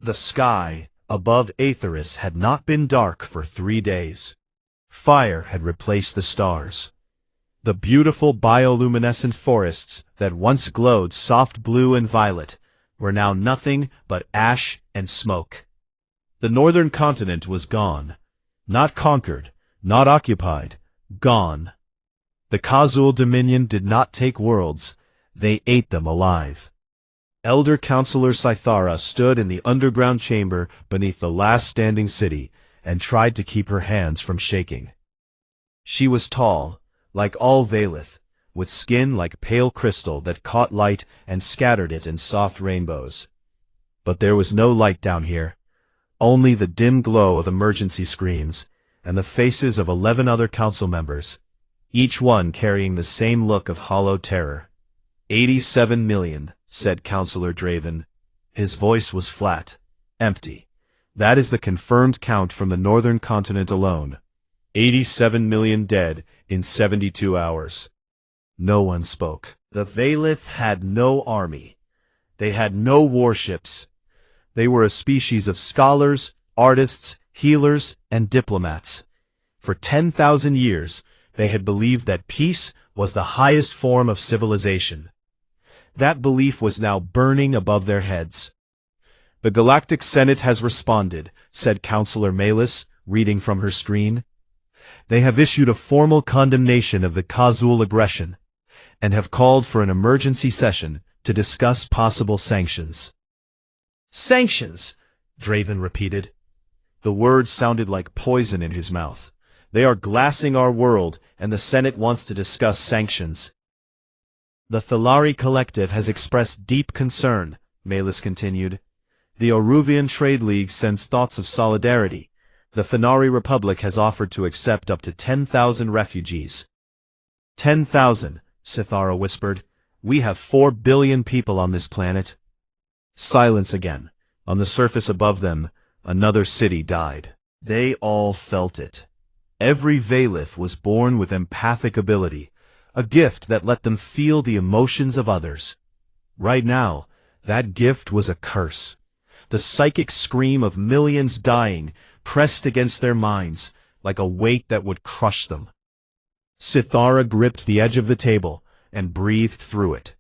The sky above Aetheris had not been dark for 3 days. Fire had replaced the stars. The beautiful bioluminescent forests that once glowed soft blue and violet were now nothing but ash and smoke. The northern continent was gone. Not conquered, not occupied, gone. The Khazul Dominion did not take worlds, they ate them alive. Elder Counselor Cythara stood in the underground chamber beneath the last standing city and tried to keep her hands from shaking. She was tall, like all Valith, with skin like pale crystal that caught light and scattered it in soft rainbows. But there was no light down here, only the dim glow of emergency screens and the faces of 11 other council members, each one carrying the same look of hollow terror. 87 million, said Counselor Draven. His voice was flat, empty. That is the confirmed count from the northern continent alone. 87 million dead in 72 hours. No one spoke. The Valith had no army. They had no warships. They were a species of scholars, artists, healers, and diplomats. For 10,000 years, they had believed that peace was the highest form of civilization. That belief was now burning above their heads. The Galactic Senate has responded, said Counselor Malus, reading from her screen. They have issued a formal condemnation of the Khazul aggression, and have called for an emergency session to discuss possible sanctions. Sanctions, Draven repeated. The words sounded like poison in his mouth. They are glassing our world, and the Senate wants to discuss sanctions. The Thalari Collective has expressed deep concern, Malus continued. The Oruvian Trade League sends thoughts of solidarity. The Thanari Republic has offered to accept up to 10,000 refugees. 10,000, Cythara whispered. We have 4 billion people on this planet. Silence again. On the surface above them, another city died. They all felt it. Every Valith was born with empathic ability, a gift that let them feel the emotions of others. Right now, that gift was a curse. The psychic scream of millions dying pressed against their minds like a weight that would crush them. Cythara gripped the edge of the table and breathed through it.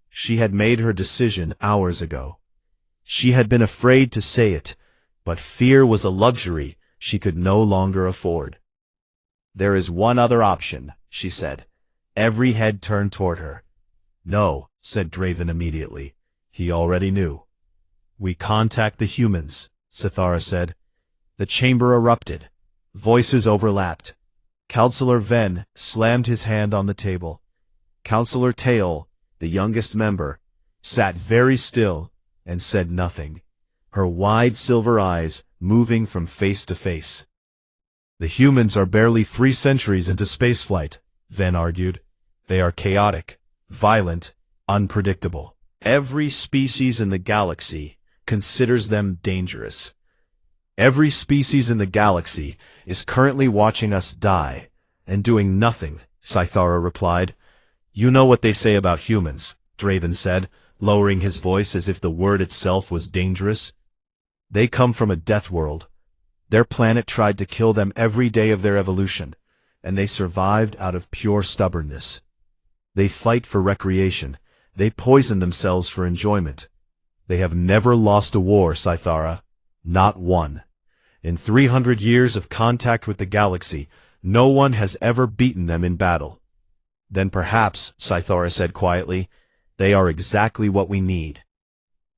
She had made her decision hours ago. She had been afraid to say it, but fear was a luxury she could no longer afford. There is one other option, she said. Every head turned toward her. No, said Draven immediately. He already knew. We contact the humans, Cythara said. The chamber erupted. Voices overlapped. Counselor Ven slammed his hand on the table. Counselor Tael, the youngest member, sat very still and said nothing, her wide silver eyes moving from face to face. The humans are barely 3 centuries into spaceflight, Ven argued. They are chaotic, violent, unpredictable. Every species in the galaxy considers them dangerous. Every species in the galaxy is currently watching us die and doing nothing, Cythara replied. You know what they say about humans, Draven said, lowering his voice as if the word itself was dangerous. They come from a death world. Their planet tried to kill them every day of their evolution, and they survived out of pure stubbornness. They fight for recreation. They poison themselves for enjoyment. They have never lost a war, Cythara. Not one. In 300 years of contact with the galaxy, no one has ever beaten them in battle. Then perhaps, Cythara said quietly, they are exactly what we need.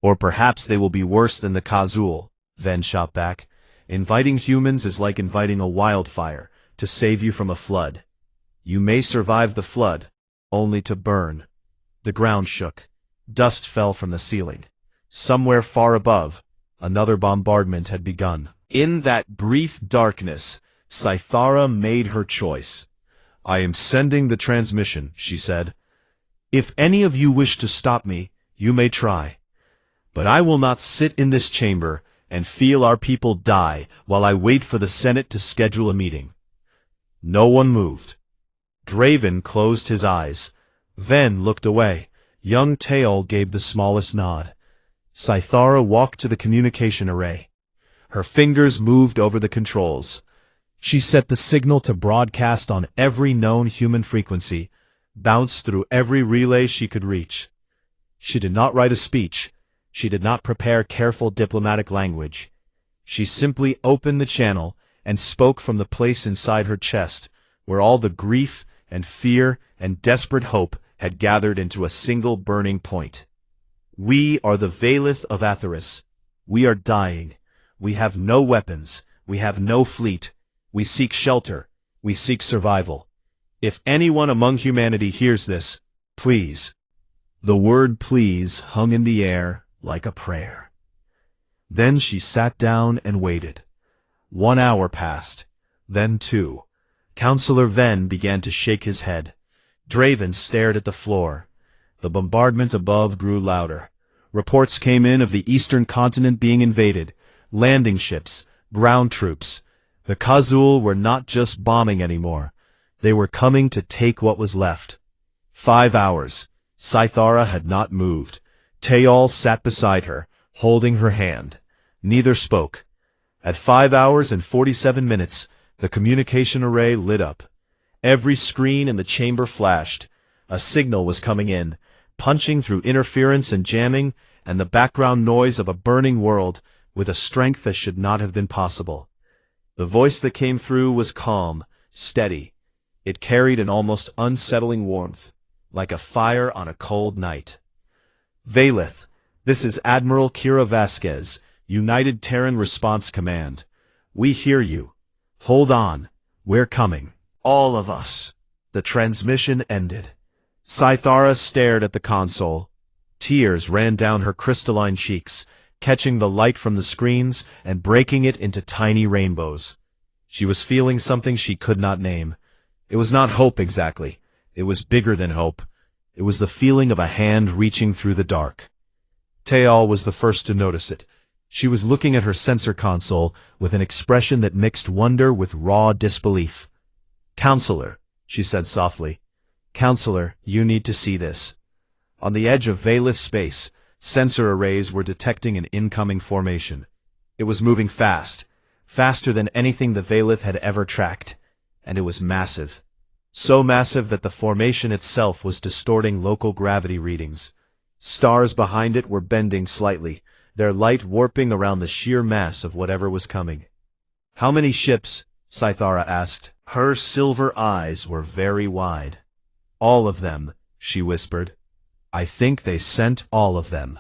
Or perhaps they will be worse than the Khazul, Ven shot back. Inviting humans is like inviting a wildfire to save you from a flood. You may survive the flood, only to burn. The ground shook. Dust fell from the ceiling. Somewhere far above, another bombardment had begun. In that brief darkness, Cythara made her choice. I am sending the transmission, she said. If any of you wish to stop me, you may try. But I will not sit in this chamber and feel our people die while I wait for the Senate to schedule a meeting. No one moved. Draven closed his eyes. Ven looked away. Young Tael gave the smallest nod. Scythara walked to the communication array. Her fingers moved over the controls. She set the signal to broadcast on every known human frequency, bounced through every relay she could reach. She did not write a speech. She did not prepare careful diplomatic language. She simply opened the channel and spoke from the place inside her chest, where all the grief and fear and desperate hope had gathered into a single burning point. We are the Valith of Atheris. We are dying. We have no weapons. We have no fleet. We seek shelter. We seek survival. If anyone among humanity hears this, please. The word please hung in the air like a prayer. Then she sat down and waited. 1 hour passed, then 2. Counselor Venn began to shake his head. Draven stared at the floor. The bombardment above grew louder. Reports came in of the eastern continent being invaded. Landing ships, ground troops. The Khazul were not just bombing anymore. They were coming to take what was left. 5 hours. Scythara had not moved. Teal sat beside her, holding her hand. Neither spoke. At 5 hours and 47 minutes, the communication array lit up. Every screen in the chamber flashed. A signal was coming in, punching through interference and jamming, and the background noise of a burning world, with a strength that should not have been possible. The voice that came through was calm, steady. It carried an almost unsettling warmth, like a fire on a cold night. Valith, this is Admiral Kira Vasquez, United Terran Response Command. We hear you. Hold on. We're coming. All of us. The transmission ended. Scythara stared at the console. Tears ran down her crystalline cheeks, catching the light from the screens and breaking it into tiny rainbows. She was feeling something she could not name. It was not hope exactly. It was bigger than hope. It was the feeling of a hand reaching through the dark. Teal was the first to notice it. She was looking at her sensor console with an expression that mixed wonder with raw disbelief. "Counselor," she said softly. "Counselor, you need to see this." On the edge of Valith space, sensor arrays were detecting an incoming formation. It was moving fast, faster than anything the Valith had ever tracked, and it was massive. So massive that the formation itself was distorting local gravity readings. Stars behind it were bending slightly, their light warping around the sheer mass of whatever was coming. "How many ships?" Scythara asked. Her silver eyes were very wide. "All of them," she whispered. "I think they sent all of them."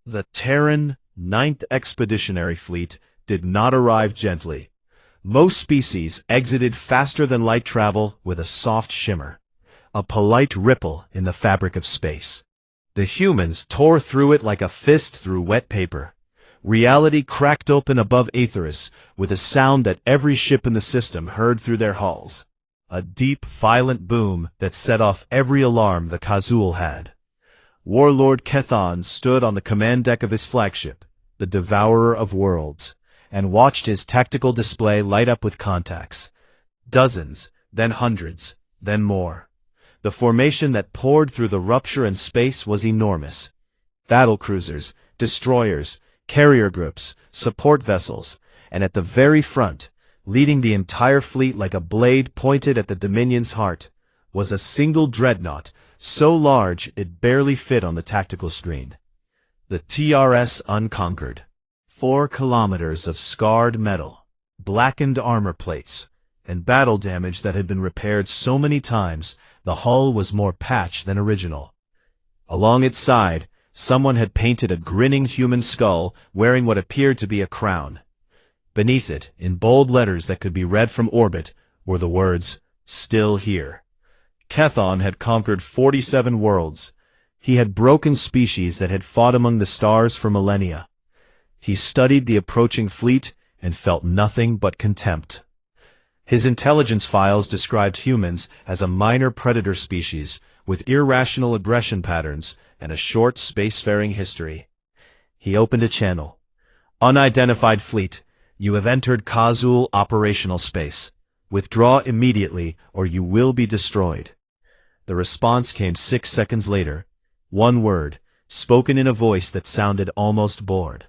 The Terran 9th Expeditionary Fleet did not arrive gently. Most species exited faster than light travel with a soft shimmer, a polite ripple in the fabric of space. The humans tore through it like a fist through wet paper. Reality cracked open above Aetheris with a sound that every ship in the system heard through their hulls. A deep, violent boom that set off every alarm the Khazul had. Warlord Kethon stood on the command deck of his flagship, the Devourer of Worlds, and watched his tactical display light up with contacts. Dozens, then hundreds, then more. The formation that poured through the rupture in space was enormous. Battlecruisers, destroyers, carrier groups, support vessels, and at the very front, leading the entire fleet like a blade pointed at the Dominion's heart, was a single dreadnought, so large it barely fit on the tactical screen. The TRS Unconquered. 4 kilometers of scarred metal, blackened armor plates, and battle damage that had been repaired so many times the hull was more patched than original. Along its side, someone had painted a grinning human skull wearing what appeared to be a crown. Beneath it, in bold letters that could be read from orbit, were the words, "Still here." Kethon had conquered 47 worlds. He had broken species that had fought among the stars for millennia. He studied the approaching fleet and felt nothing but contempt. His intelligence files described humans as a minor predator species with irrational aggression patterns and a short spacefaring history. He opened a channel. "Unidentified fleet, you have entered Khazul operational space. Withdraw immediately or you will be destroyed." The response came 6 seconds later. One word, spoken in a voice that sounded almost bored.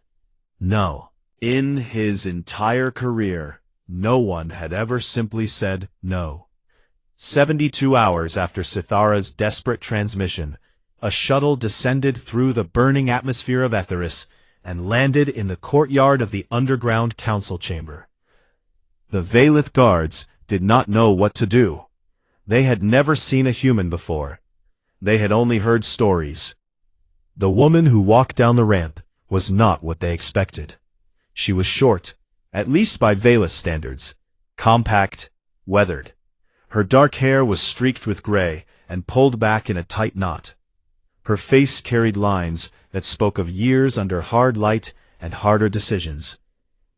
No. In his entire career, no one had ever simply said no. 72 hours after Sithara's desperate transmission, a shuttle descended through the burning atmosphere of Etheris and landed in the courtyard of the underground council chamber. The Valith guards did not know what to do. They had never seen a human before. They had only heard stories. The woman who walked down the ramp was not what they expected. She was short, at least by Valith standards, compact, weathered. Her dark hair was streaked with gray and pulled back in a tight knot. Her face carried lines that spoke of years under hard light and harder decisions.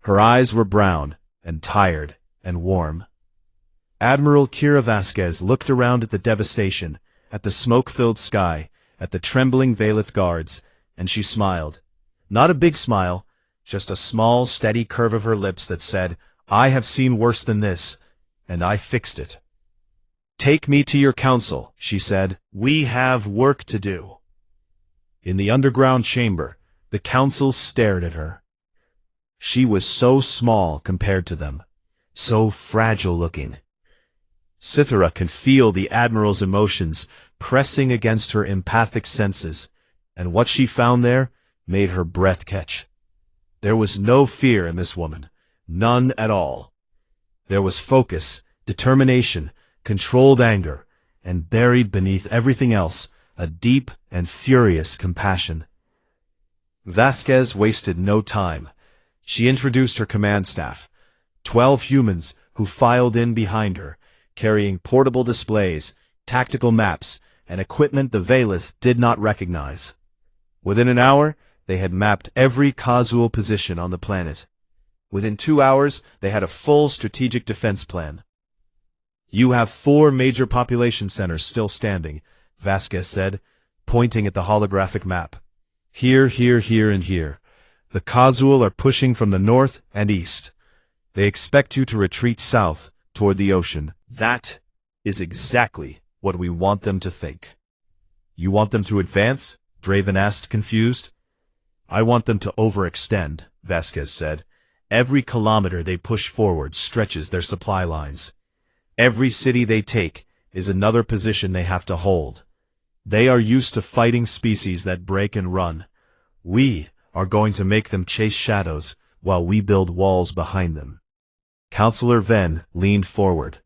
Her eyes were brown and tired and warm. Admiral Kira Vasquez looked around at the devastation, at the smoke-filled sky, at the trembling Valith guards, and she smiled. Not a big smile, just a small, steady curve of her lips that said, "I have seen worse than this, and I fixed it." "Take me to your council," she said. "We have work to do." In the underground chamber, the council stared at her. She was so small compared to them, so fragile-looking. Sithara could feel the Admiral's emotions pressing against her empathic senses, and what she found there made her breath catch. There was no fear in this woman, none at all. There was focus, determination, controlled anger, and buried beneath everything else, a deep and furious compassion. Vasquez wasted no time. She introduced her command staff, 12 humans who filed in behind her, carrying portable displays, tactical maps, and equipment the Valith did not recognize. Within an hour, they had mapped every causal position on the planet. Within 2 hours, they had a full strategic defense plan. "You have 4 major population centers still standing," Vasquez said, pointing at the holographic map. "Here, here, here, and here. The causal are pushing from the north and east. They expect you to retreat south toward the ocean." "That is exactly what we want them to think." "You want them to advance?" Draven asked, confused. "I want them to overextend," Vasquez said. "Every kilometer they push forward stretches their supply lines. Every city they take is another position they have to hold. They are used to fighting species that break and run. We are going to make them chase shadows while we build walls behind them." Counselor Venn leaned forward.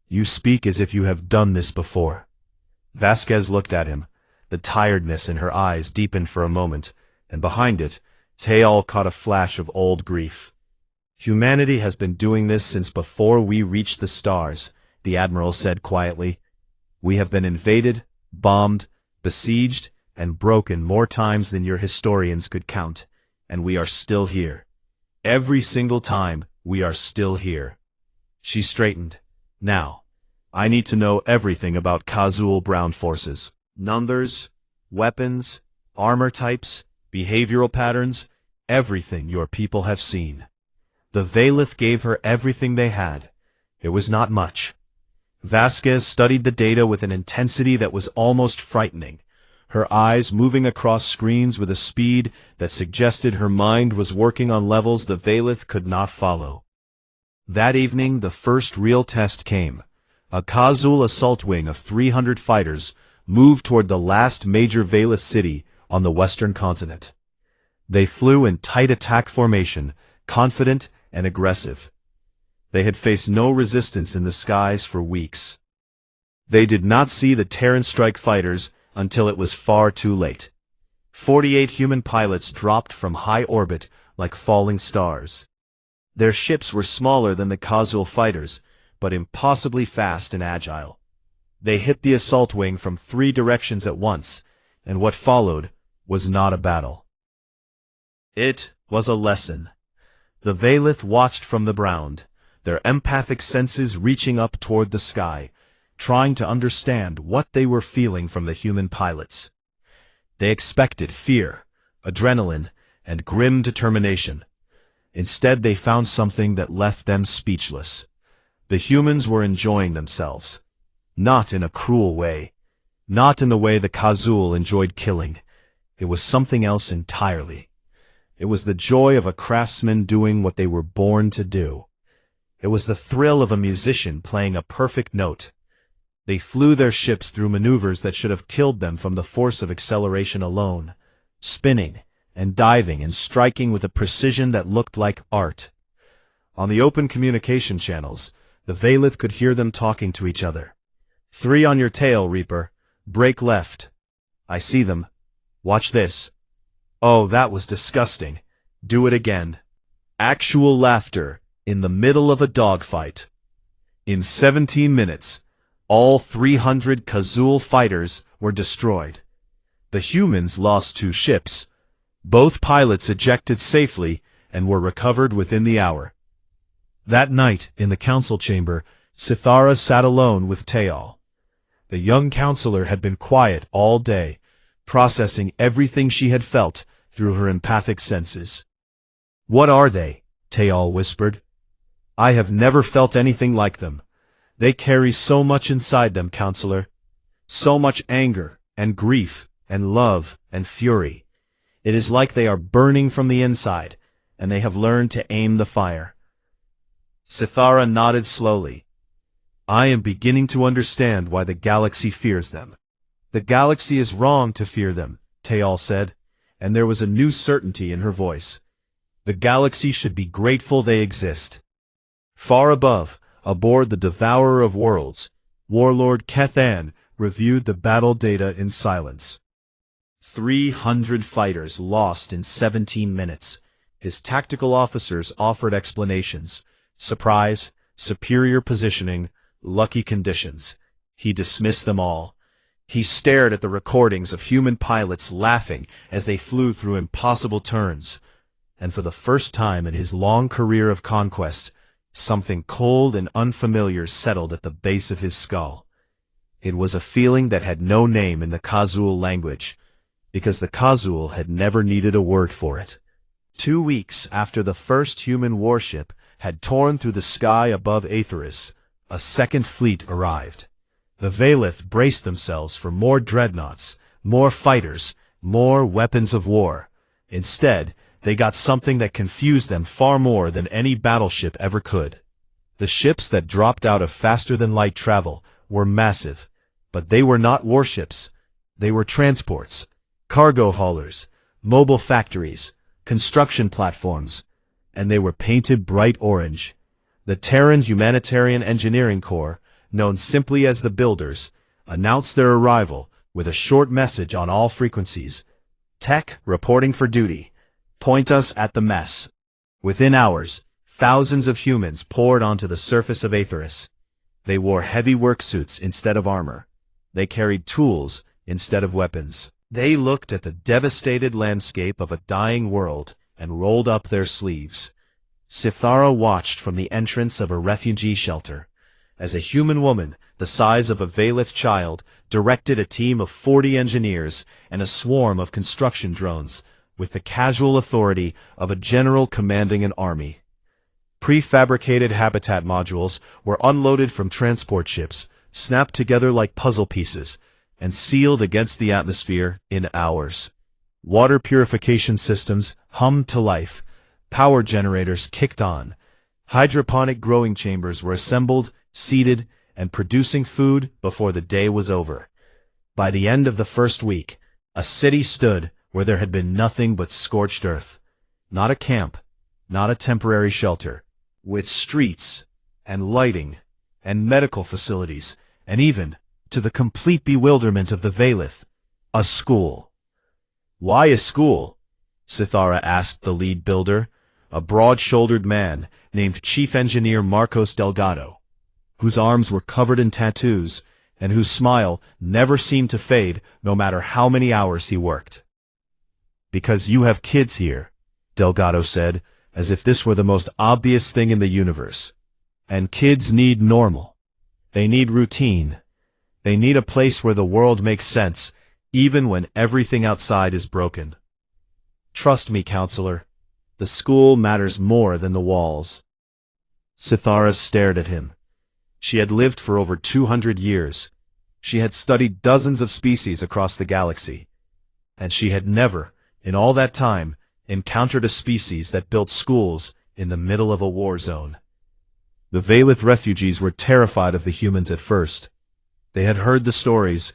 "You speak as if you have done this before." Vasquez looked at him. The tiredness in her eyes deepened for a moment, and behind it, Teal caught a flash of old grief. "Humanity has been doing this since before we reached the stars," the Admiral said quietly. "We have been invaded, bombed, besieged, and broken more times than your historians could count, and we are still here. Every single time, we are still here." She straightened. "Now, I need to know everything about Khazul Brown forces. Numbers, weapons, armor types, behavioral patterns, everything your people have seen." The Valith gave her everything they had. It was not much. Vasquez studied the data with an intensity that was almost frightening, her eyes moving across screens with a speed that suggested her mind was working on levels the Valith could not follow. That evening, the first real test came. A Khazul assault wing of 300 fighters moved toward the last major Valith city on the western continent. They flew in tight attack formation, confident and aggressive. They had faced no resistance in the skies for weeks. They did not see the Terran strike fighters until it was far too late. 48 human pilots dropped from high orbit like falling stars. Their ships were smaller than the Khazul fighters, but impossibly fast and agile. They hit the assault wing from 3 directions at once, and what followed was not a battle. It was a lesson. The Valith watched from the ground, their empathic senses reaching up toward the sky, trying to understand what they were feeling from the human pilots. They expected fear, adrenaline, and grim determination. Instead, they found something that left them speechless. The humans were enjoying themselves. Not in a cruel way. Not in the way the Khazul enjoyed killing. It was something else entirely. It was the joy of a craftsman doing what they were born to do. It was the thrill of a musician playing a perfect note. They flew their ships through maneuvers that should have killed them from the force of acceleration alone, spinning and diving and striking with a precision that looked like art. On the open communication channels, the Vaylith could hear them talking to each other. 3 on your tail, Reaper. Break left. I see them. Watch this. Oh, that was disgusting. Do it again. Actual laughter in the middle of a dogfight. In 17 minutes, all 300 Kazul fighters were destroyed. The humans lost 2 ships. Both pilots ejected safely and were recovered within the hour. That night, in the council chamber, Sithara sat alone with Teal. The young counselor had been quiet all day, processing everything she had felt through her empathic senses. "What are they?" Teal whispered. "I have never felt anything like them. They carry so much inside them, counselor. So much anger, and grief, and love, and fury. It is like they are burning from the inside, and they have learned to aim the fire." Sithara nodded slowly. "I am beginning to understand why the galaxy fears them." "The galaxy is wrong to fear them," Teal said, and there was a new certainty in her voice. "The galaxy should be grateful they exist." Far above, aboard the Devourer of Worlds, Warlord Kethan reviewed the battle data in silence. 300 fighters lost in 17 minutes. His tactical officers offered explanations. Surprise, superior positioning, lucky conditions. He dismissed them all. He stared at the recordings of human pilots laughing as they flew through impossible turns. And for the first time in his long career of conquest, something cold and unfamiliar settled at the base of his skull. It was a feeling that had no name in the Kazul language, because the Kazul had never needed a word for it. 2 weeks after the first human warship had torn through the sky above Aetheris, a second fleet arrived. The Vaylith braced themselves for more dreadnoughts, more fighters, more weapons of war. Instead, they got something that confused them far more than any battleship ever could. The ships that dropped out of faster-than-light travel were massive, but they were not warships. They were transports, cargo haulers, mobile factories, construction platforms, and they were painted bright orange. The Terran Humanitarian Engineering Corps, known simply as the Builders, announced their arrival with a short message on all frequencies. "Tech, reporting for duty. Point us at the mess." Within hours, thousands of humans poured onto the surface of Aetheris. They wore heavy work suits instead of armor. They carried tools instead of weapons. They looked at the devastated landscape of a dying world and rolled up their sleeves. Sithara watched from the entrance of a refugee shelter, as a human woman, the size of a Vaylith child, directed a team of 40 engineers and a swarm of construction drones, with the casual authority of a general commanding an army. Prefabricated habitat modules were unloaded from transport ships, snapped together like puzzle pieces, and sealed against the atmosphere in hours. Water purification systems hummed to life. Power generators kicked on. Hydroponic growing chambers were assembled, seeded, and producing food before the day was over. By the end of the first week, a city stood where there had been nothing but scorched earth. Not a camp, not a temporary shelter, with streets, and lighting, and medical facilities, and even, to the complete bewilderment of the Vaylith, a school. "Why a school?" Sithara asked the lead builder, a broad-shouldered man named Chief Engineer Marcos Delgado, whose arms were covered in tattoos and whose smile never seemed to fade no matter how many hours he worked. "Because you have kids here," Delgado said, as if this were the most obvious thing in the universe. "And kids need normal. They need routine. They need a place where the world makes sense, even when everything outside is broken. Trust me, counselor. The school matters more than the walls." Sithara stared at him. She had lived for over 200 years. She had studied dozens of species across the galaxy. and she had never, in all that time, encountered a species that built schools in the middle of a war zone. The Valith refugees were terrified of the humans at first. They had heard the stories,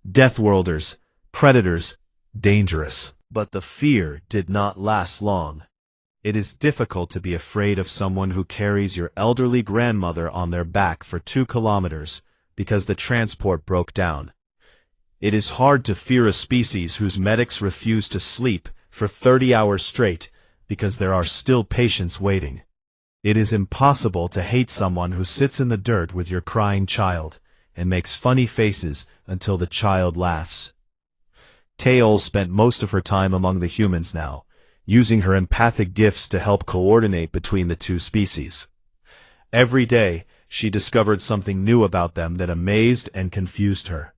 Deathworlders, predators, dangerous. But the fear did not last long. It is difficult to be afraid of someone who carries your elderly grandmother on their back for 2 kilometers because the transport broke down. It is hard to fear a species whose medics refuse to sleep for 30 hours straight because there are still patients waiting. It is impossible to hate someone who sits in the dirt with your crying child and makes funny faces until the child laughs. Tael spent most of her time among the humans now, using her empathic gifts to help coordinate between the two species. Every day, she discovered something new about them that amazed and confused her.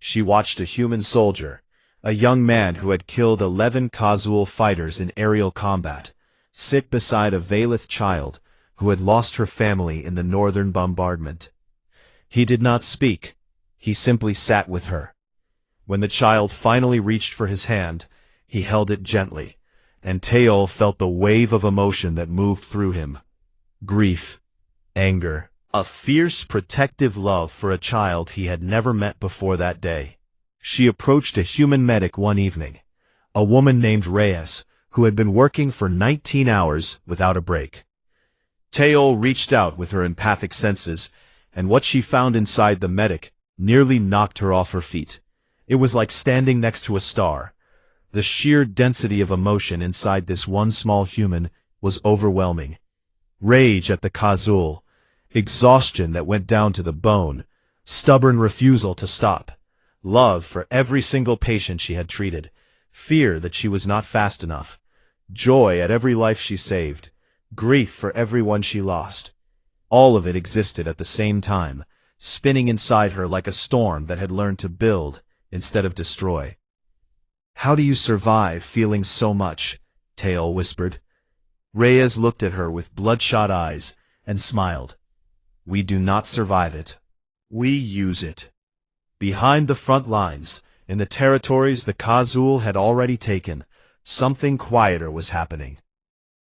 She watched a human soldier, a young man who had killed 11 Khazul fighters in aerial combat, sit beside a Valith child who had lost her family in the northern bombardment. He did not speak. He simply sat with her. When the child finally reached for his hand, he held it gently, and Tael felt the wave of emotion that moved through him. Grief, anger, a fierce protective love for a child he had never met before that day. She approached a human medic one evening, a woman named Reyes, who had been working for 19 hours without a break. Tael reached out with her empathic senses, and what she found inside the medic nearly knocked her off her feet. It was like standing next to a star. The sheer density of emotion inside this one small human was overwhelming. Rage at the Khazul, exhaustion that went down to the bone, stubborn refusal to stop, love for every single patient she had treated, fear that she was not fast enough, joy at every life she saved, grief for everyone she lost. All of it existed at the same time, spinning inside her like a storm that had learned to build instead of destroy. "How do you survive feeling so much?" Tael whispered. Reyes looked at her with bloodshot eyes and smiled. "We do not survive it. We use it." Behind the front lines, in the territories the Khazul had already taken, something quieter was happening.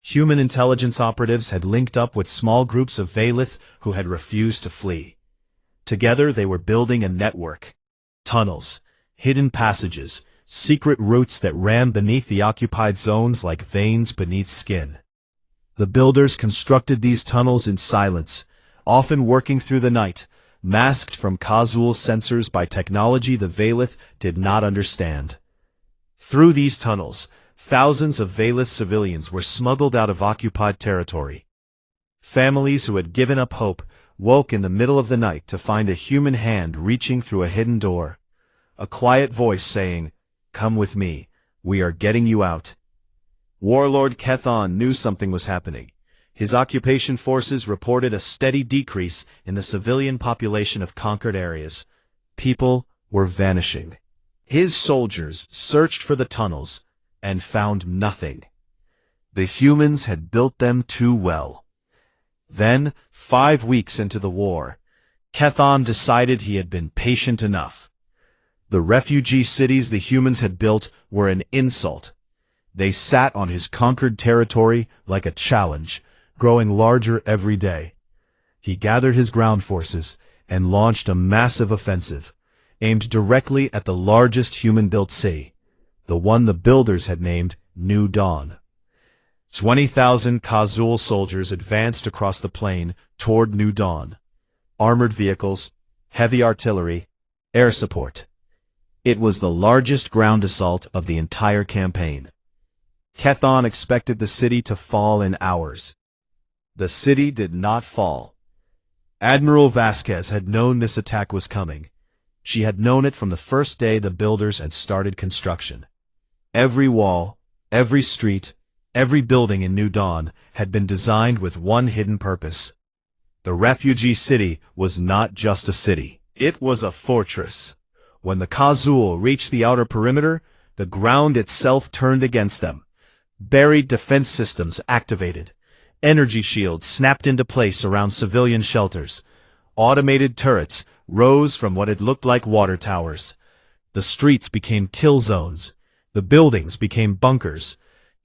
Human intelligence operatives had linked up with small groups of Valith who had refused to flee. Together they were building a network. Tunnels, hidden passages, secret routes that ran beneath the occupied zones like veins beneath skin. The builders constructed these tunnels in silence, often working through the night, masked from Khazul's sensors by technology the Valith did not understand. Through these tunnels, thousands of Valith civilians were smuggled out of occupied territory. Families who had given up hope woke in the middle of the night to find a human hand reaching through a hidden door. A quiet voice saying, "Come with me, we are getting you out." Warlord Kethon knew something was happening. His occupation forces reported a steady decrease in the civilian population of conquered areas. People were vanishing. His soldiers searched for the tunnels and found nothing. The humans had built them too well. Then, 5 weeks into the war, Kethon decided he had been patient enough. The refugee cities the humans had built were an insult. They sat on his conquered territory like a challenge, growing larger every day. He gathered his ground forces and launched a massive offensive, aimed directly at the largest human-built city, the one the builders had named New Dawn. 20,000 Khazul soldiers advanced across the plain toward New Dawn. Armored vehicles, heavy artillery, air support. It was the largest ground assault of the entire campaign. Kethon expected the city to fall in hours. The city did not fall. Admiral Vasquez had known this attack was coming. She had known it from the first day the builders had started construction. Every wall, every street, every building in New Dawn had been designed with one hidden purpose. The refugee city was not just a city. It was a fortress. When the Khazul reached the outer perimeter, the ground itself turned against them. Buried defense systems activated. Energy shields snapped into place around civilian shelters. Automated turrets rose from what had looked like water towers. The streets became kill zones. The buildings became bunkers.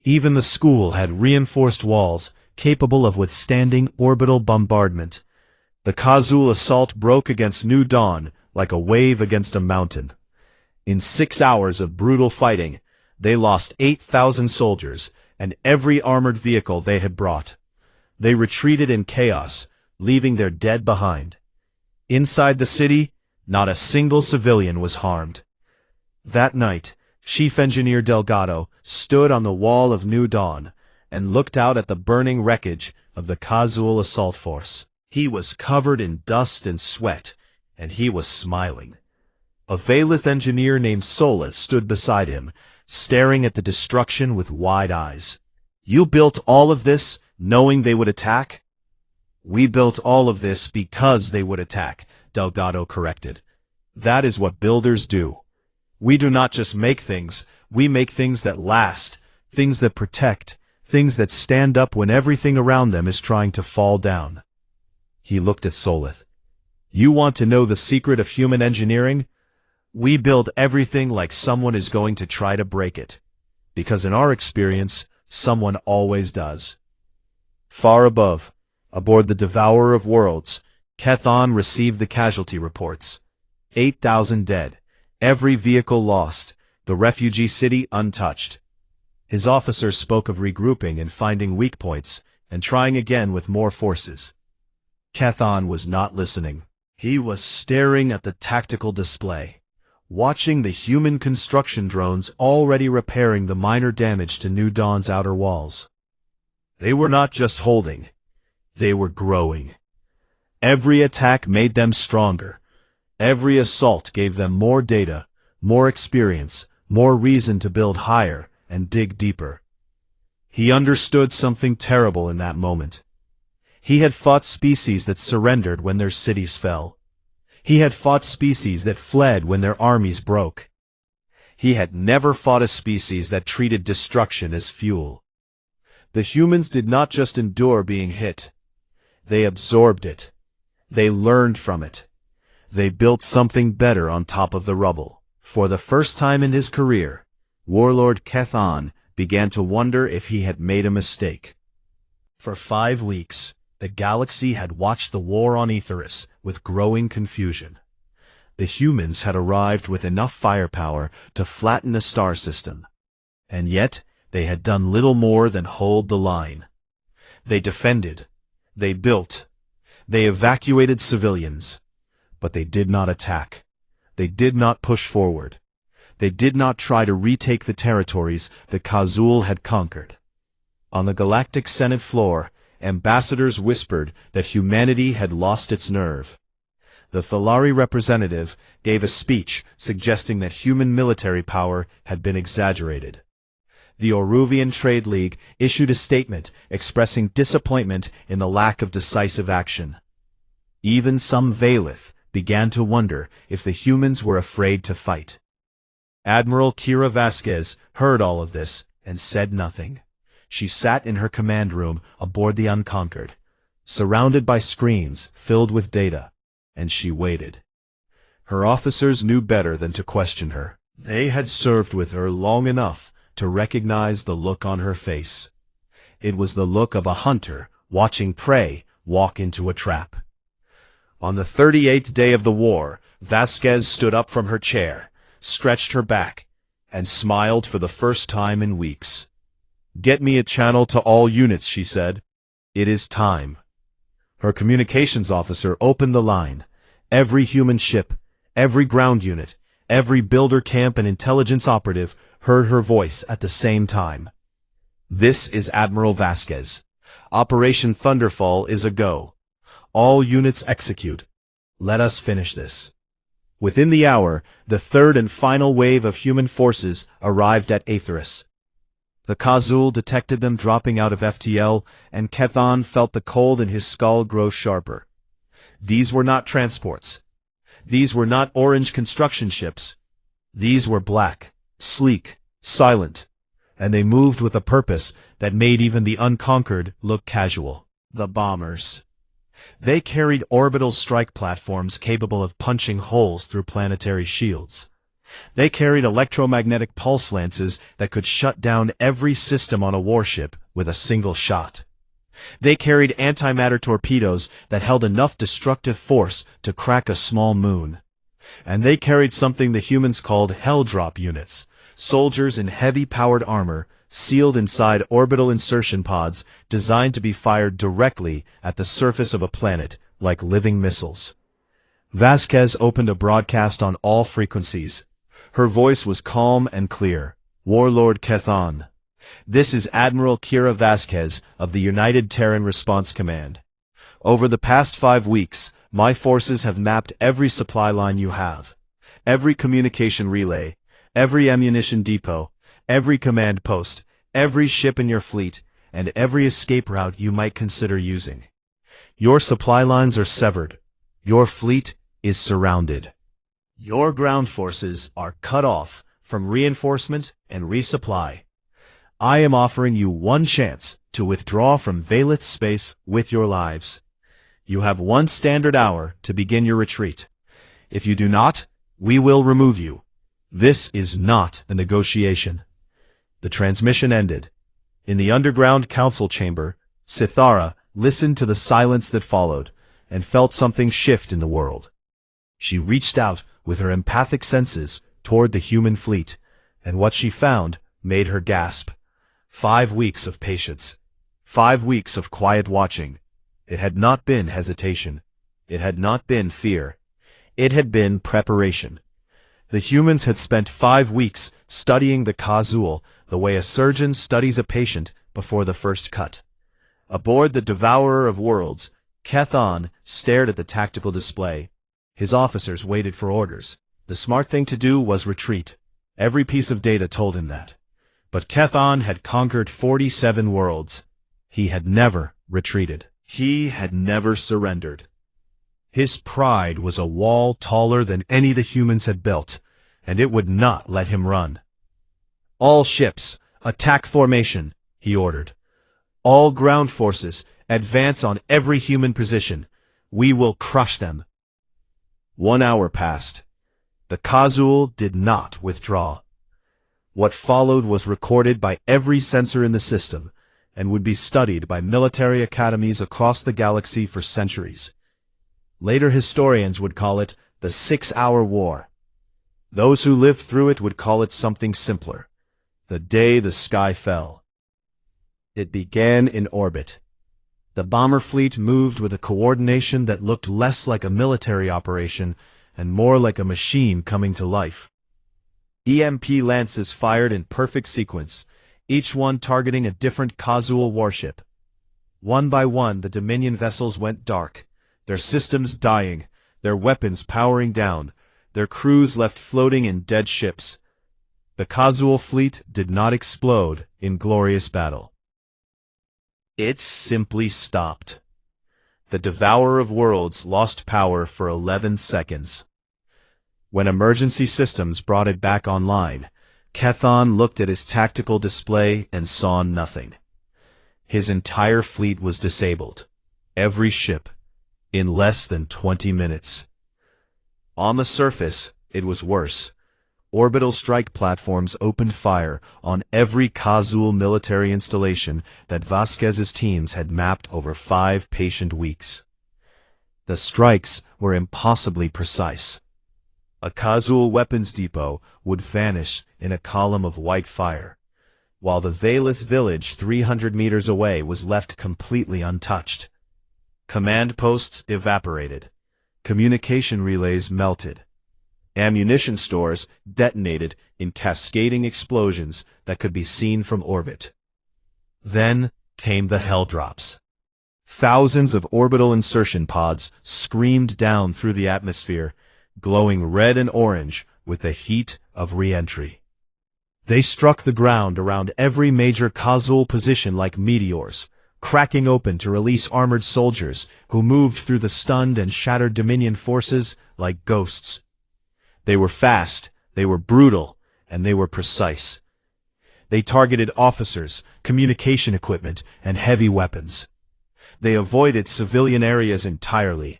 Even the school had reinforced walls, capable of withstanding orbital bombardment. The Kazul assault broke against New Dawn like a wave against a mountain. In 6 hours of brutal fighting, they lost 8,000 soldiers and every armored vehicle they had brought. They retreated in chaos, leaving their dead behind. Inside the city, not a single civilian was harmed. That night, Chief Engineer Delgado stood on the wall of New Dawn and looked out at the burning wreckage of the Kazul assault force. He was covered in dust and sweat, and he was smiling. A Veilith engineer named Solus stood beside him, staring at the destruction with wide eyes. "You built all of this, knowing they would attack?" "We built all of this because they would attack," Delgado corrected. "That is what builders do. We do not just make things, we make things that last, things that protect, things that stand up when everything around them is trying to fall down." He looked at Solith. "You want to know the secret of human engineering? We build everything like someone is going to try to break it. Because in our experience, someone always does." Far above, aboard the Devourer of Worlds, Kethan received the casualty reports. 8,000 dead, every vehicle lost, the refugee city untouched. His officers spoke of regrouping and finding weak points, and trying again with more forces. Kethan was not listening. He was staring at the tactical display, watching the human construction drones already repairing the minor damage to New Dawn's outer walls. They were not just holding, they were growing. Every attack made them stronger. Every assault gave them more data, more experience, more reason to build higher and dig deeper. He understood something terrible in that moment. He had fought species that surrendered when their cities fell. He had fought species that fled when their armies broke. He had never fought a species that treated destruction as fuel. The humans did not just endure being hit. They absorbed it. They learned from it. They built something better on top of the rubble. For the first time in his career, Warlord Kethan began to wonder if he had made a mistake. For 5 weeks, the galaxy had watched the war on Aetheris with growing confusion. The humans had arrived with enough firepower to flatten a star system, and yet they had done little more than hold the line. They defended, they built, they evacuated civilians, but they did not attack. They did not push forward. They did not try to retake the territories the Kazul had conquered. On the Galactic Senate floor, ambassadors whispered that humanity had lost its nerve. The Thalari representative gave a speech suggesting that human military power had been exaggerated. The Oruvian Trade League issued a statement expressing disappointment in the lack of decisive action. Even some Veilith began to wonder if the humans were afraid to fight. Admiral Kira Vasquez heard all of this and said nothing. She sat in her command room aboard the Unconquered, surrounded by screens filled with data, and she waited. Her officers knew better than to question her. They had served with her long enough to recognize the look on her face. It was the look of a hunter watching prey walk into a trap. On the 38th day of the war, Vasquez stood up from her chair, stretched her back, and smiled for the first time in weeks. "Get me a channel to all units," she said. "It is time." Her communications officer opened the line. Every human ship, every ground unit, every builder camp and intelligence operative heard her voice at the same time. "This is Admiral Vasquez. Operation Thunderfall is a go. All units execute. Let us finish this." Within the hour, the third and final wave of human forces arrived at Aetheris. The Kazul detected them dropping out of FTL, and Kethan felt the cold in his skull grow sharper. These were not transports. These were not orange construction ships. These were black, sleek, silent, and they moved with a purpose that made even the Unconquered look casual. The bombers. They carried orbital strike platforms capable of punching holes through planetary shields. They carried electromagnetic pulse lances that could shut down every system on a warship with a single shot. They carried antimatter torpedoes that held enough destructive force to crack a small moon. And they carried something the humans called hell drop units, soldiers in heavy-powered armor, sealed inside orbital insertion pods designed to be fired directly at the surface of a planet, like living missiles. Vasquez opened a broadcast on all frequencies. Her voice was calm and clear. Warlord Kethan. This is Admiral Kira Vasquez of the United Terran Response Command. Over the past 5 weeks, my forces have mapped every supply line you have, every communication relay, every ammunition depot, every command post, every ship in your fleet, and every escape route you might consider using. Your supply lines are severed. Your fleet is surrounded. Your ground forces are cut off from reinforcement and resupply. I am offering you one chance to withdraw from Valith space with your lives. You have 1 standard hour to begin your retreat. If you do not, we will remove you. This is not a negotiation. The transmission ended. In the underground council chamber, Sithara listened to the silence that followed and felt something shift in the world. She reached out with her empathic senses toward the human fleet, and what she found made her gasp. 5 weeks of patience. 5 weeks of quiet watching. It had not been hesitation. It had not been fear. It had been preparation. The humans had spent 5 weeks studying the Kazul the way a surgeon studies a patient before the first cut. Aboard the Devourer of Worlds, Kethan stared at the tactical display. His officers waited for orders. The smart thing to do was retreat. Every piece of data told him that. But Kethan had conquered 47 worlds. He had never retreated. He had never surrendered. His pride was a wall taller than any the humans had built, and it would not let him run. All ships, attack formation, he ordered. All ground forces, advance on every human position. We will crush them. 1 hour passed. The Kazul did not withdraw. What followed was recorded by every sensor in the system, and would be studied by military academies across the galaxy for centuries. Later historians would call it the 6-hour war. Those who lived through it would call it something simpler: the day the sky fell. It began in orbit. The bomber fleet moved with a coordination that looked less like a military operation and more like a machine coming to life. EMP lances fired in perfect sequence, each one targeting a different Kazul warship. One by one, the Dominion vessels went dark, their systems dying, their weapons powering down, their crews left floating in dead ships. The Kazul fleet did not explode in glorious battle. It simply stopped. The Devourer of Worlds lost power for 11 seconds. When emergency systems brought it back online, Kethan looked at his tactical display and saw nothing. His entire fleet was disabled. Every ship. In less than 20 minutes. On the surface, it was worse. Orbital strike platforms opened fire on every Kazul military installation that Vasquez's teams had mapped over 5 patient weeks. The strikes were impossibly precise. A Kazul weapons depot would vanish in a column of white fire, while the Valith village 300 meters away was left completely untouched. Command posts evaporated. Communication relays melted. Ammunition stores detonated in cascading explosions that could be seen from orbit. Then came the hell drops. Thousands of orbital insertion pods screamed down through the atmosphere, glowing red and orange with the heat of re-entry. They struck the ground around every major Kazul position like meteors, cracking open to release armored soldiers who moved through the stunned and shattered Dominion forces like ghosts. They were fast, they were brutal, and they were precise. They targeted officers, communication equipment, and heavy weapons. They avoided civilian areas entirely.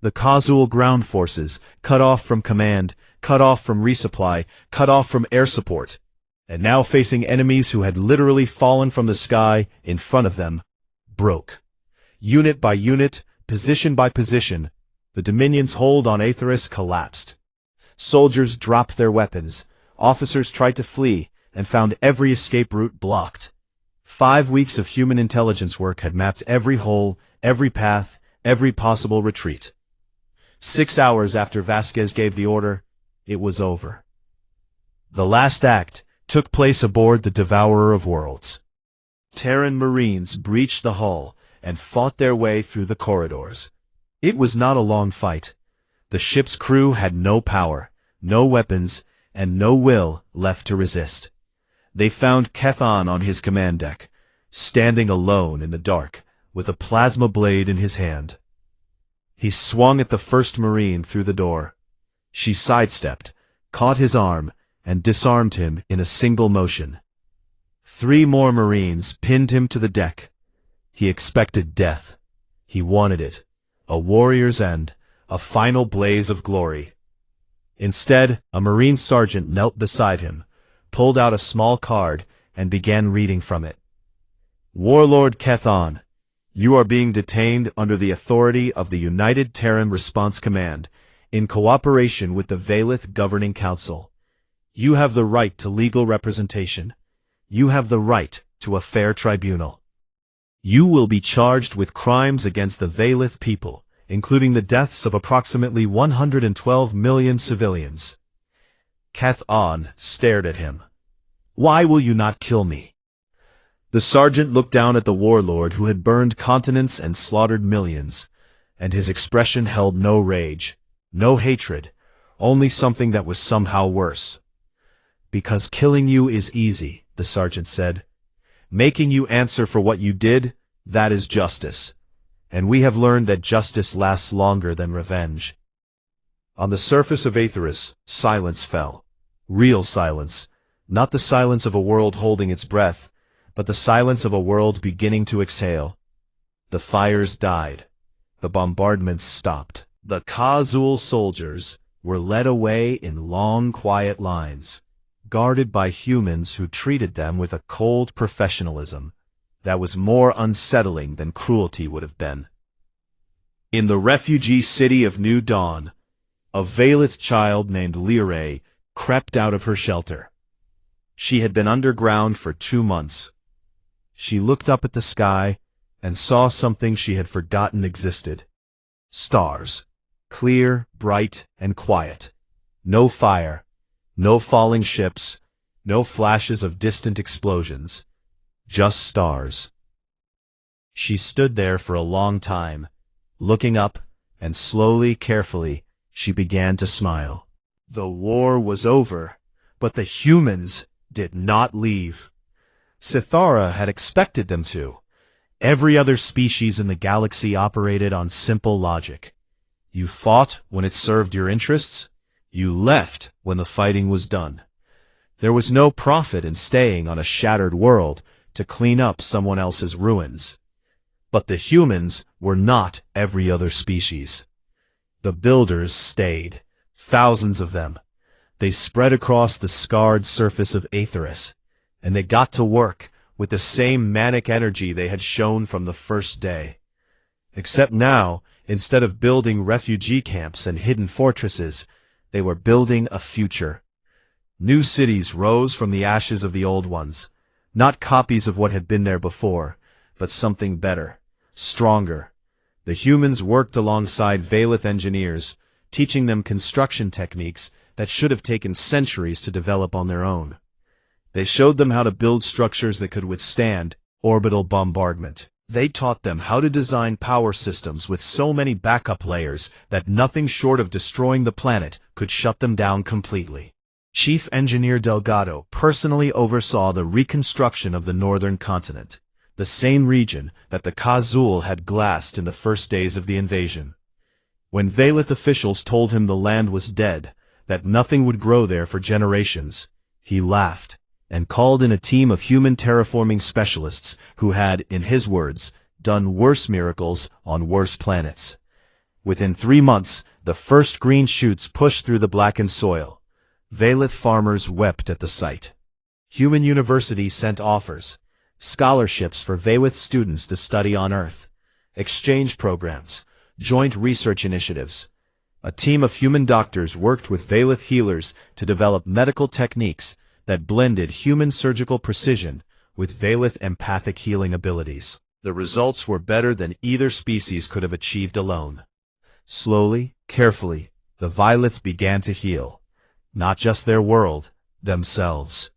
The Kazul ground forces, cut off from command, cut off from resupply, cut off from air support, and now facing enemies who had literally fallen from the sky in front of them, broke. Unit by unit, position by position, the Dominion's hold on Aetheris collapsed. Soldiers dropped their weapons, officers tried to flee, and found every escape route blocked. 5 weeks of human intelligence work had mapped every hole, every path, every possible retreat. 6 hours after Vasquez gave the order, it was over. The last act took place aboard the Devourer of Worlds. Terran Marines breached the hull and fought their way through the corridors. It was not a long fight. The ship's crew had no power, no weapons, and no will left to resist. They found Kethan on his command deck, standing alone in the dark, with a plasma blade in his hand. He swung at the first Marine through the door. She sidestepped, caught his arm, and disarmed him in a single motion. 3 more Marines pinned him to the deck. He expected death. He wanted it. A warrior's end, a final blaze of glory. Instead, a Marine sergeant knelt beside him, pulled out a small card, and began reading from it. Warlord Kethan, you are being detained under the authority of the United Terran Response Command, in cooperation with the Valith Governing Council. You have the right to legal representation. You have the right to a fair tribunal. You will be charged with crimes against the Valith people, including the deaths of approximately 112 million civilians. Kethan stared at him. Why will you not kill me? The sergeant looked down at the warlord who had burned continents and slaughtered millions, and his expression held no rage, no hatred, only something that was somehow worse. Because killing you is easy, the sergeant said. Making you answer for what you did, that is justice. And we have learned that justice lasts longer than revenge. On the surface of Aetheris, silence fell. Real silence. Not the silence of a world holding its breath, but the silence of a world beginning to exhale. The fires died. The bombardments stopped. The Kazul soldiers were led away in long, quiet lines, guarded by humans who treated them with a cold professionalism that was more unsettling than cruelty would have been. In the refugee city of New Dawn, a Valith child named Lyrae crept out of her shelter. She had been underground for 2 months. She looked up at the sky and saw something she had forgotten existed. Stars. Clear, bright, and quiet. No fire. No falling ships. No flashes of distant explosions. Just stars. She stood there for a long time, looking up, and slowly, carefully, she began to smile. The war was over, but the humans did not leave. Sithara had expected them to. Every other species in the galaxy operated on simple logic. You fought when it served your interests. You left when the fighting was done. There was no profit in staying on a shattered world to clean up someone else's ruins. But the humans were not every other species. The builders stayed, thousands of them. They spread across the scarred surface of Aetheris, and they got to work with the same manic energy they had shown from the first day. Except now, instead of building refugee camps and hidden fortresses, they were building a future. New cities rose from the ashes of the old ones, not copies of what had been there before, but something better, stronger. The humans worked alongside Valith engineers, teaching them construction techniques that should have taken centuries to develop on their own. They showed them how to build structures that could withstand orbital bombardment. They taught them how to design power systems with so many backup layers that nothing short of destroying the planet could shut them down completely. Chief Engineer Delgado personally oversaw the reconstruction of the northern continent, the same region that the Kazul had glassed in the first days of the invasion. When Valith officials told him the land was dead, that nothing would grow there for generations, he laughed and called in a team of human terraforming specialists who had, in his words, done worse miracles on worse planets. Within 3 months, the first green shoots pushed through the blackened soil. Valith farmers wept at the sight. Human University sent offers, scholarships for Valith students to study on Earth, exchange programs, joint research initiatives. A team of human doctors worked with Valith healers to develop medical techniques that blended human surgical precision with Valith empathic healing abilities. The results were better than either species could have achieved alone. Slowly, carefully, the Valith began to heal. Not just their world, themselves.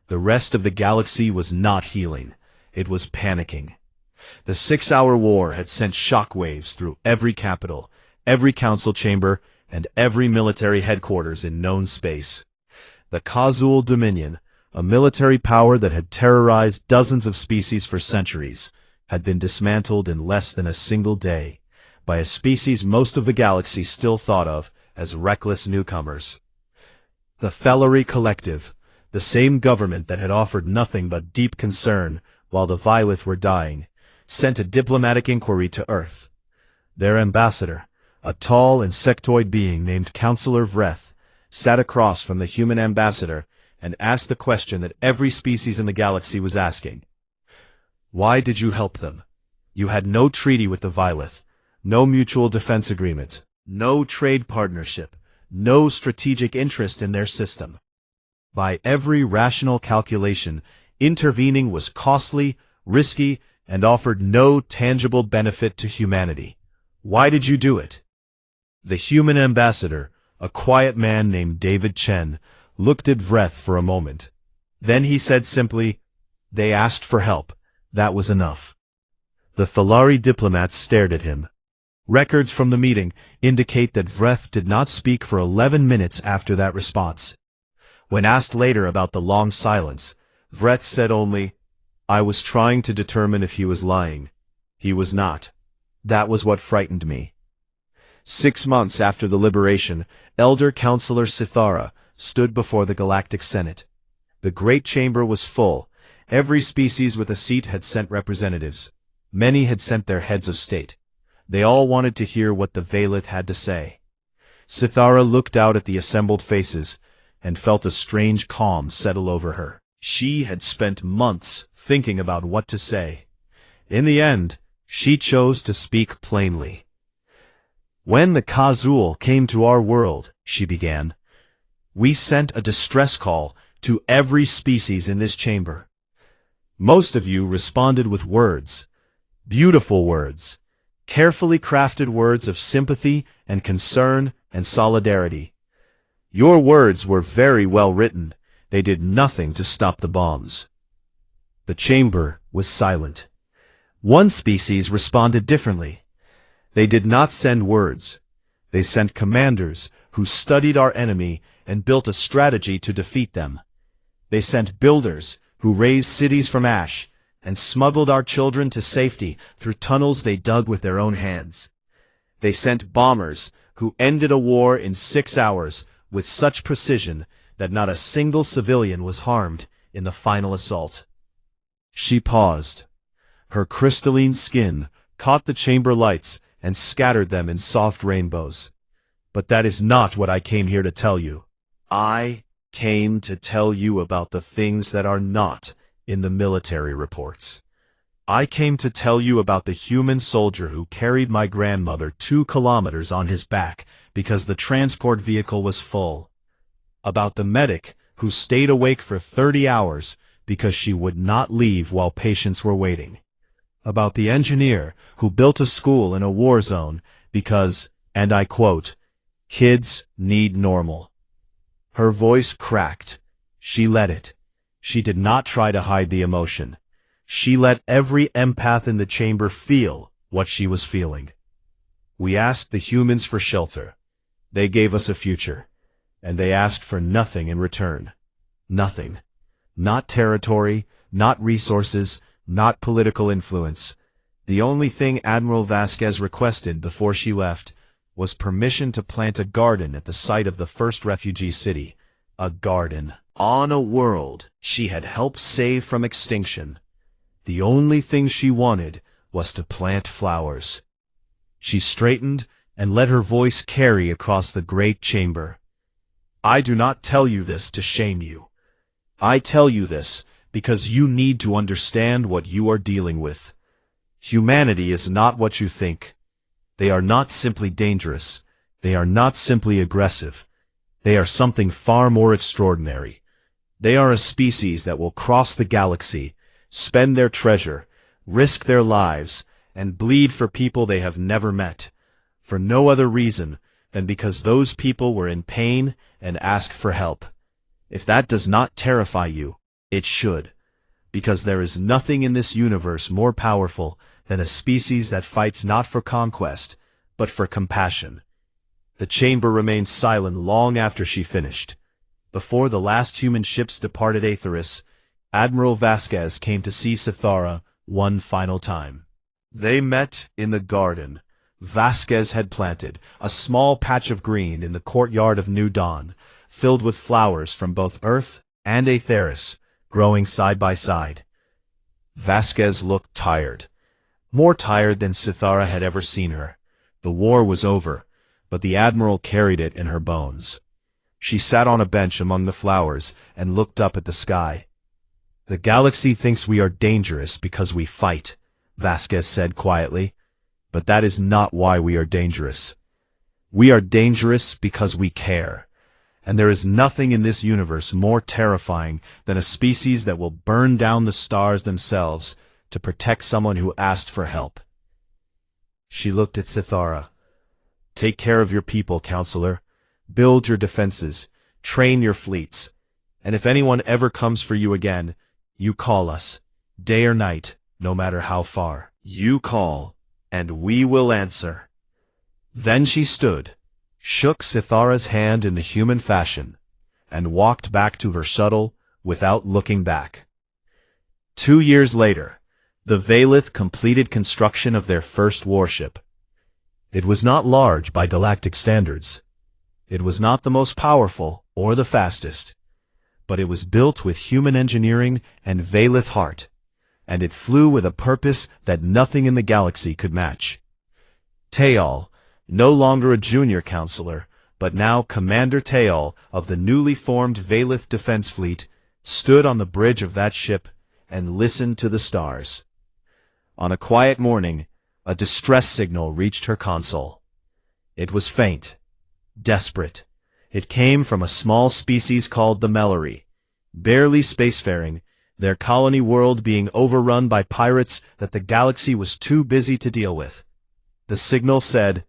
The rest of the galaxy was not healing. It was panicking. The 6-hour war had sent shockwaves through every capital, every council chamber, and every military headquarters in known space. The Khazul Dominion, a military power that had terrorized dozens of species for centuries, had been dismantled in less than a single day by a species most of the galaxy still thought of as reckless newcomers. The Fellery Collective, the same government that had offered nothing but deep concern while the Valith were dying, sent a diplomatic inquiry to Earth. Their ambassador, a tall insectoid being named Counselor Vreth, sat across from the human ambassador and asked the question that every species in the galaxy was asking. Why did you help them? You had no treaty with the Valith, no mutual defense agreement, no trade partnership, no strategic interest in their system. By every rational calculation, intervening was costly, risky, and offered no tangible benefit to humanity. Why did you do it? The human ambassador, a quiet man named David Chen, looked at Vreth for a moment. Then he said simply, "They asked for help. That was enough." The Thalari diplomats stared at him. Records from the meeting indicate that Vreth did not speak for 11 minutes after that response. When asked later about the long silence, Vreth said only, "I was trying to determine if he was lying. He was not. That was what frightened me." 6 months after the liberation, Elder Counselor Sithara stood before the Galactic Senate. The Great Chamber was full. Every species with a seat had sent representatives. Many had sent their heads of state. They all wanted to hear what the Valith had to say. Sithara looked out at the assembled faces and felt a strange calm settle over her. She had spent months thinking about what to say. In the end, she chose to speak plainly. "When the Khazul came to our world," she began, "we sent a distress call to every species in this chamber. Most of you responded with words, beautiful words, carefully crafted words of sympathy and concern and solidarity. Your words were very well written. They did nothing to stop the bombs." The chamber was silent. One species responded differently. They did not send words. They sent commanders who studied our enemy and built a strategy to defeat them. They sent builders who raised cities from ash and smuggled our children to safety through tunnels they dug with their own hands. They sent bombers who ended a war in 6 hours with such precision that not a single civilian was harmed in the final assault. She paused. Her crystalline skin caught the chamber lights and scattered them in soft rainbows. "But that is not what I came here to tell you. I came to tell you about the things that are not in the military reports. I came to tell you about the human soldier who carried my grandmother 2 kilometers on his back because the transport vehicle was full. About the medic who stayed awake for 30 hours because she would not leave while patients were waiting. About the engineer who built a school in a war zone because, and I quote, 'Kids need normal.'" Her voice cracked. She let it. She did not try to hide the emotion. She let every empath in the chamber feel what she was feeling. "We asked the humans for shelter. They gave us a future. And they asked for nothing in return. Nothing. Not territory, not resources, not political influence. The only thing Admiral Vasquez requested before she left was permission to plant a garden at the site of the first refugee city. A garden on a world she had helped save from extinction. The only thing she wanted was to plant flowers." She straightened and let her voice carry across the great chamber. I do not tell you this to shame you. I tell you this because you need to understand what you are dealing with. Humanity is not what you think. They are not simply dangerous. They are not simply aggressive. They are something far more extraordinary. They are a species that will cross the galaxy, spend their treasure, risk their lives, and bleed for people they have never met, for no other reason than because those people were in pain and asked for help. If that does not terrify you, it should, because there is nothing in this universe more powerful than a species that fights not for conquest, but for compassion. The chamber remained silent long after she finished. Before the last human ships departed Aetheris, Admiral Vasquez came to see Cythara one final time. They met in the garden Vasquez had planted, a small patch of green in the courtyard of New Dawn, filled with flowers from both Earth and Aetheris, growing side by side. Vasquez looked tired, more tired than Cythara had ever seen her. The war was over, but the Admiral carried it in her bones. She sat on a bench among the flowers and looked up at the sky. The galaxy thinks we are dangerous because we fight, Vasquez said quietly, but that is not why we are dangerous. We are dangerous because we care, and there is nothing in this universe more terrifying than a species that will burn down the stars themselves to protect someone who asked for help. She looked at Cythara. Take care of your people, counselor. Build your defenses, train your fleets, and if anyone ever comes for you again, you call us, day or night, no matter how far. You call, and we will answer. Then she stood, shook Cythara's hand in the human fashion, and walked back to her shuttle without looking back. 2 years later, the Valith completed construction of their first warship. It was not large by galactic standards. It was not the most powerful or the fastest, but it was built with human engineering and Valith heart, and it flew with a purpose that nothing in the galaxy could match. Teal, no longer a junior counselor, but now Commander Teal of the newly formed Valith Defense Fleet, stood on the bridge of that ship and listened to the stars. On a quiet morning, a distress signal reached her console. It was faint, desperate. It came from a small species called the Mellery, barely spacefaring, their colony world being overrun by pirates that the galaxy was too busy to deal with. The signal said,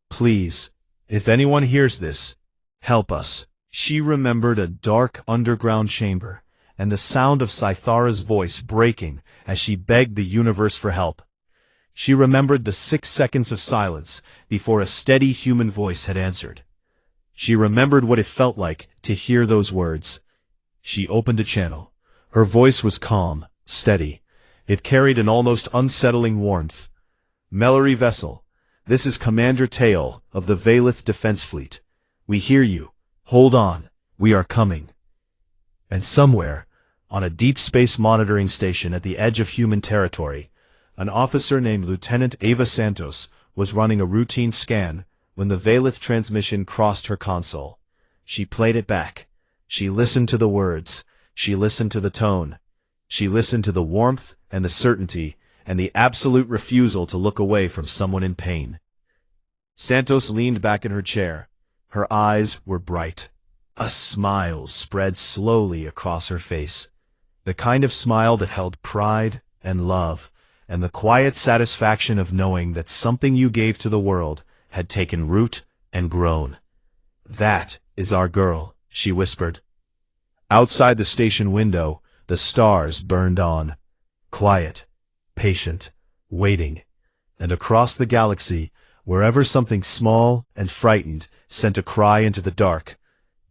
"Please, if anyone hears this, help us." She remembered a dark underground chamber, and the sound of Cythara's voice breaking as she begged the universe for help. She remembered the 6 seconds of silence before a steady human voice had answered. She remembered what it felt like to hear those words. She opened a channel. Her voice was calm, steady. It carried an almost unsettling warmth. "Mellery vessel, this is Commander Teal of the Valith Defense Fleet. We hear you. Hold on. We are coming." And somewhere, on a deep space monitoring station at the edge of human territory, an officer named Lieutenant Ava Santos was running a routine scan when the Valith transmission crossed her console. She played it back. She listened to the words. She listened to the tone. She listened to the warmth and the certainty and the absolute refusal to look away from someone in pain. Santos leaned back in her chair. Her eyes were bright. A smile spread slowly across her face. The kind of smile that held pride and love, and the quiet satisfaction of knowing that something you gave to the world had taken root and grown. "That is our girl," she whispered. Outside the station window, the stars burned on. Quiet, patient, waiting. And across the galaxy, wherever something small and frightened sent a cry into the dark,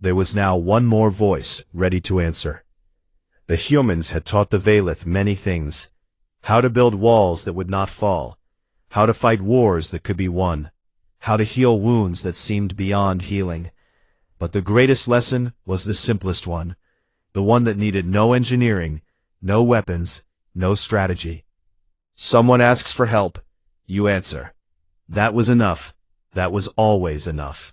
there was now one more voice ready to answer. The humans had taught the Valith many things. How to build walls that would not fall. How to fight wars that could be won. How to heal wounds that seemed beyond healing. But the greatest lesson was the simplest one. The one that needed no engineering, no weapons, no strategy. Someone asks for help. You answer. That was enough. That was always enough.